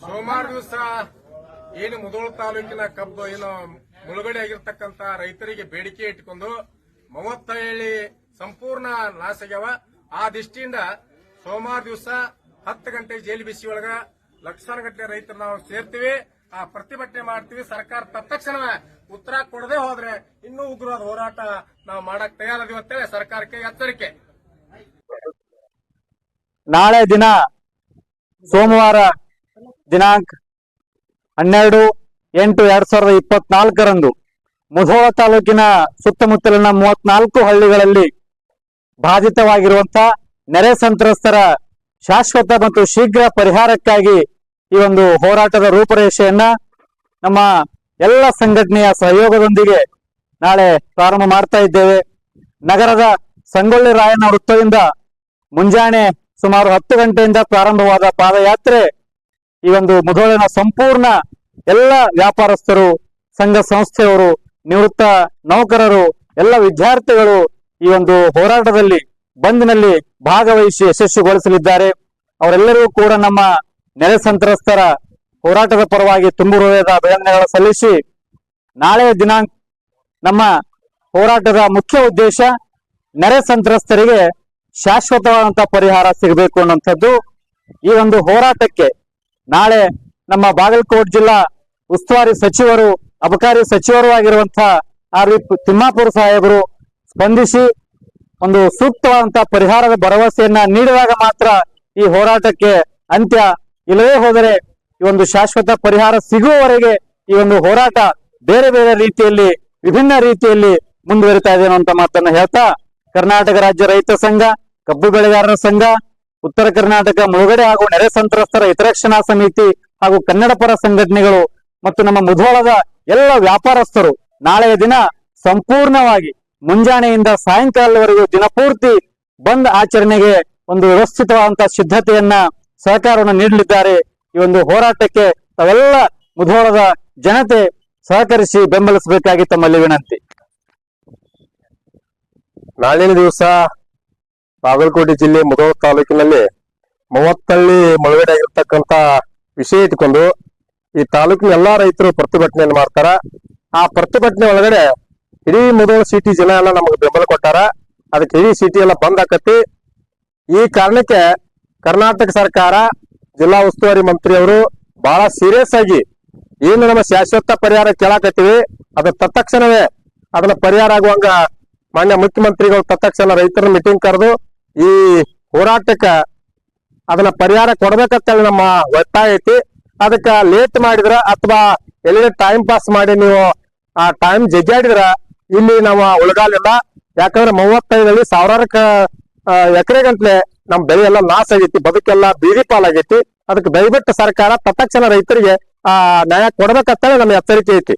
ಸೋಮವಾರ ದಿವಸ ಏನು ಮುಧೋಳ ತಾಲೂಕಿನ ಕಬ್ಬು ಏನು ಮುಳುಗಡೆ ಆಗಿರ್ತಕ್ಕಂತ ರೈತರಿಗೆ ಬೇಡಿಕೆ ಇಟ್ಕೊಂಡು 37 ಸಂಪೂರ್ಣ ನಾಶ ಆಗ್ಯಾವ. ಆ ದೃಷ್ಟಿಯಿಂದ ಸೋಮವಾರ ದಿವಸ 10 ಗಂಟೆ ಜೈಲು ಬಿಸಿ ಒಳಗ ಲಕ್ಷಾನು ಗಟ್ಟಲೆ ರೈತರು ನಾವು ಸೇರ್ತೀವಿ, ಆ ಪ್ರತಿಭಟನೆ ಮಾಡ್ತೀವಿ. ಸರ್ಕಾರ ತತ್ಕ್ಷಣ ಉತ್ತರ ಕೊಡದೆ ಹೋದ್ರೆ ಇನ್ನೂ ಉಗ್ರವಾದ ಹೋರಾಟ ನಾವು ಮಾಡಕ್ ತಯಾರಿದೀವಿ ಅಂತೇಳಿ ಸರ್ಕಾರಕ್ಕೆ ಎಚ್ಚರಿಕೆ. ನಾಳೆ ದಿನ ಸೋಮವಾರ ದಿನಾಂಕ 12/8/2024 ಮುಧೋಳ ತಾಲೂಕಿನ ಸುತ್ತಮುತ್ತಲಿನ 34 ಹಳ್ಳಿಗಳಲ್ಲಿ ಬಾಧಿತವಾಗಿರುವಂತಹ ನೆರೆ ಸಂತ್ರಸ್ತರ ಶಾಶ್ವತ ಮತ್ತು ಶೀಘ್ರ ಪರಿಹಾರಕ್ಕಾಗಿ ಈ ಒಂದು ಹೋರಾಟದ ರೂಪರೇಷೆಯನ್ನ ನಮ್ಮ ಎಲ್ಲ ಸಂಘಟನೆಯ ಸಹಯೋಗದೊಂದಿಗೆ ನಾಳೆ ಪ್ರಾರಂಭ ಮಾಡ್ತಾ ಇದ್ದೇವೆ. ನಗರದ ಸಂಗೊಳ್ಳಿ ರಾಯಣ್ಣ ವೃತ್ತದಿಂದ ಮುಂಜಾನೆ ಸುಮಾರು 10 ಗಂಟೆಯಿಂದ ಪ್ರಾರಂಭವಾದ ಪಾದಯಾತ್ರೆ ಈ ಒಂದು ಮುಧೋಳಿನ ಸಂಪೂರ್ಣ ಎಲ್ಲ ವ್ಯಾಪಾರಸ್ಥರು, ಸಂಘ ಸಂಸ್ಥೆಯವರು, ನಿವೃತ್ತ ನೌಕರರು, ಎಲ್ಲ ವಿದ್ಯಾರ್ಥಿಗಳು ಈ ಒಂದು ಹೋರಾಟದಲ್ಲಿ ಬಂದ್ನಲ್ಲಿ ಭಾಗವಹಿಸಿ ಯಶಸ್ವಿಗೊಳಿಸಲಿದ್ದಾರೆ. ಅವರೆಲ್ಲರಿಗೂ ಕೂಡ ನಮ್ಮ ನೆರೆ ಸಂತ್ರಸ್ತರ ಹೋರಾಟದ ಪರವಾಗಿ ತುಂಬು ಹೃದಯದ ಅಭಿನಂದನೆಗಳು ಸಲ್ಲಿಸಿ, ನಾಳೆ ದಿನಾಂಕ ನಮ್ಮ ಹೋರಾಟದ ಮುಖ್ಯ ಉದ್ದೇಶ ನೆರೆ ಸಂತ್ರಸ್ತರಿಗೆ ಶಾಶ್ವತವಾದಂತಹ ಪರಿಹಾರ ಸಿಗಬೇಕು ಅನ್ನುವಂಥದ್ದು. ಈ ಒಂದು ಹೋರಾಟಕ್ಕೆ ನಾಳೆ ನಮ್ಮ ಬಾಗಲಕೋಟೆ ಜಿಲ್ಲಾ ಉಸ್ತುವಾರಿ ಸಚಿವರು, ಅಬಕಾರಿ ಸಚಿವರು ಆಗಿರುವಂತಹ ಆರ್.ವಿ. ತಿಮ್ಮಾಪುರ ಸಾಹೇಬರು ಸ್ಪಂದಿಸಿ ಒಂದು ಸೂಕ್ತವಾದಂತಹ ಪರಿಹಾರದ ಭರವಸೆಯನ್ನ ನೀಡಿದಾಗ ಮಾತ್ರ ಈ ಹೋರಾಟಕ್ಕೆ ಅಂತ್ಯ. ಇಲ್ಲವೇ ಹೋದರೆ ಈ ಒಂದು ಶಾಶ್ವತ ಪರಿಹಾರ ಸಿಗುವವರೆಗೆ ಈ ಒಂದು ಹೋರಾಟ ಬೇರೆ ಬೇರೆ ರೀತಿಯಲ್ಲಿ, ವಿಭಿನ್ನ ರೀತಿಯಲ್ಲಿ ಮುಂದುವರಿತಾ ಇದೆ ಅನ್ನುವಂತ ಮಾತನ್ನ ಹೇಳ್ತಾ, ಕರ್ನಾಟಕ ರಾಜ್ಯ ರೈತ ಸಂಘ, ಕಬ್ಬು ಬೆಳೆಗಾರರ ಸಂಘ, ಉತ್ತರ ಕರ್ನಾಟಕ ಮುಳುಗಡೆ ಹಾಗೂ ನೆರೆ ಸಂತ್ರಸ್ತರ ಹಿತರಕ್ಷಣಾ ಸಮಿತಿ ಹಾಗೂ ಕನ್ನಡ ಪರ ಸಂಘಟನೆಗಳು ಮತ್ತು ನಮ್ಮ ಮುಧೋಳದ ಎಲ್ಲ ವ್ಯಾಪಾರಸ್ಥರು ನಾಳೆಯ ದಿನ ಸಂಪೂರ್ಣವಾಗಿ ಮುಂಜಾನೆಯಿಂದ ಸಾಯಂಕಾಲದವರೆಗೂ ದಿನಪೂರ್ತಿ ಬಂದ್ ಆಚರಣೆಗೆ ಒಂದು ವ್ಯವಸ್ಥಿತವಾದಂತಹ ಸಿದ್ಧತೆಯನ್ನ, ಸಹಕಾರವನ್ನು ನೀಡಲಿದ್ದಾರೆ. ಈ ಒಂದು ಹೋರಾಟಕ್ಕೆ ತಾವೆಲ್ಲ ಮುಧೋಳದ ಜನತೆ ಸಹಕರಿಸಿ ಬೆಂಬಲಿಸಬೇಕಾಗಿ ತಮ್ಮಲ್ಲಿ ವಿನಂತಿ. ನಾಳಿನ ದಿವಸ ಬಾಗಲಕೋಟೆ ಜಿಲ್ಲೆ ಮುಧೋಳ ತಾಲೂಕಿನಲ್ಲಿ 30 ಹಳ್ಳಿ ಮುಳುಗಡೆ ಆಗಿರ್ತಕ್ಕಂತ ವಿಷಯ ಇಟ್ಕೊಂಡು ಈ ತಾಲೂಕಿನ ಎಲ್ಲಾ ರೈತರು ಪ್ರತಿಭಟನೆಯನ್ನು ಮಾಡ್ತಾರ. ಆ ಪ್ರತಿಭಟನೆ ಒಳಗಡೆ ಇಡೀ ಮುಧೋಳ ಸಿಟಿ ಜನ ಎಲ್ಲ ನಮಗೆ ಬೆಂಬಲ ಕೊಟ್ಟಾರ. ಅದಕ್ಕೆ ಇಡೀ ಸಿಟಿ ಎಲ್ಲ ಬಂದ್ ಆಕತಿ. ಈ ಕಾರಣಕ್ಕೆ ಕರ್ನಾಟಕ ಸರ್ಕಾರ, ಜಿಲ್ಲಾ ಉಸ್ತುವಾರಿ ಮಂತ್ರಿ ಅವರು ಬಹಳ ಸೀರಿಯಸ್ ಆಗಿ ಏನು ನಮ್ಮ ಶಾಶ್ವತ ಪರಿಹಾರ ಕೇಳಾಕತ್ತೀವಿ ಅದು ತತ್ಕ್ಷಣವೇ ಅದನ್ನ ಪರಿಹಾರ ಆಗುವಂಗ ಮಾನ್ಯ ಮುಖ್ಯಮಂತ್ರಿಗಳು ತತ್ಕ್ಷಣ ರೈತರ ಮೀಟಿಂಗ್ ಕರೆದು ಈ ಹೋರಾಟಕ್ಕ ಅದನ್ನ ಪರಿಹಾರ ಕೊಡ್ಬೇಕಂತೇಳಿ ನಮ್ಮ ಒತ್ತಾಯ ಐತಿ. ಅದಕ್ಕ ಲೇಟ್ ಮಾಡಿದ್ರ ಅಥವಾ ಎಲ್ಲಿ ಟೈಮ್ ಪಾಸ್ ಮಾಡಿ ನೀವು ಆ ಟೈಮ್ ಜಗ್ಗಾಡಿದ್ರ ಇಲ್ಲಿ ನಾವು ಉಳಗಾಲಿಲ್ಲ. ಯಾಕಂದ್ರೆ 35 ಸಾವಿರಾರು ಎಕರೆ ಗಂಟ್ಲೆ ನಮ್ ಬೆಳೆ ಎಲ್ಲ ನಾಶ ಆಗೈತಿ, ಬದುಕೆಲ್ಲ ಬೀದಿ ಪಾಲಾಗೈತಿ. ಅದಕ್ಕೆ ದಯವಿಟ್ಟು ಸರ್ಕಾರ ತತ್ಕ್ಷಣ ರೈತರಿಗೆ ನ್ಯಾಯ ಕೊಡ್ಬೇಕಂತೇಳಿ ನಮ್ಮ ಎಚ್ಚರಿಕೆ ಐತಿ.